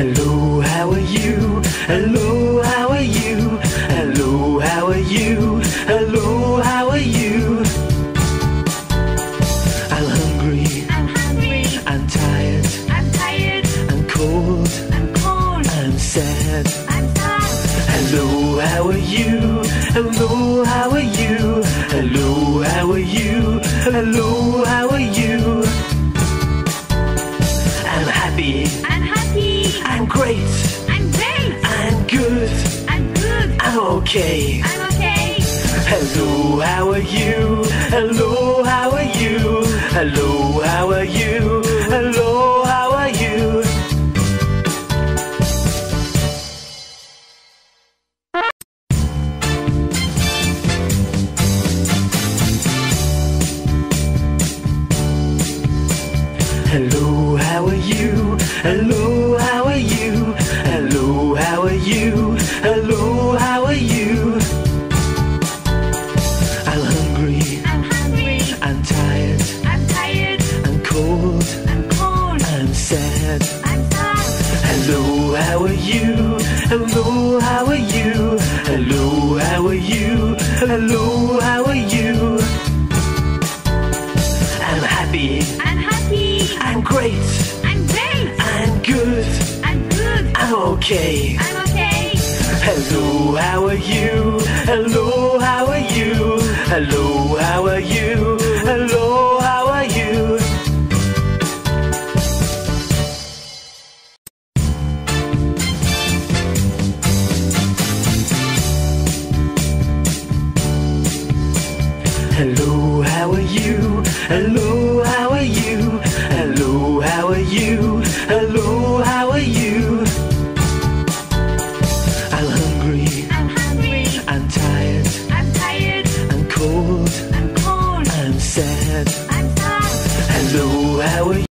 Hello, how are you? Hello, how are you? Hello, how are you? Hello, how are you? I'm hungry. I'm tired. I'm cold. I'm sad. Hello, how are you? Hello, how are you? Hello, how are you? Hello, how are you? I'm happy. I'm great. I'm good. I'm okay. Hello, how are you? Hello, how are you? Hello, how are you? Hello, how are you? Hello, how are you? Hello, how are you? Hello, how are you? Hello, how are you? I'm hungry. I'm tired. I'm cold. I'm sad. Hello, how are you? Hello, how are you? Hello, how are you? Hello, how are you? I'm happy. I'm great. I'm good. I'm okay. Hello, how are you? Hello, how are you? Hello, how are you? Hello, how are you? Hello, how are you? Hello, how are you? Hello, how are you? Hello, how are you? I'm hungry. I'm tired. I'm cold. I'm sad. Hello, how are you?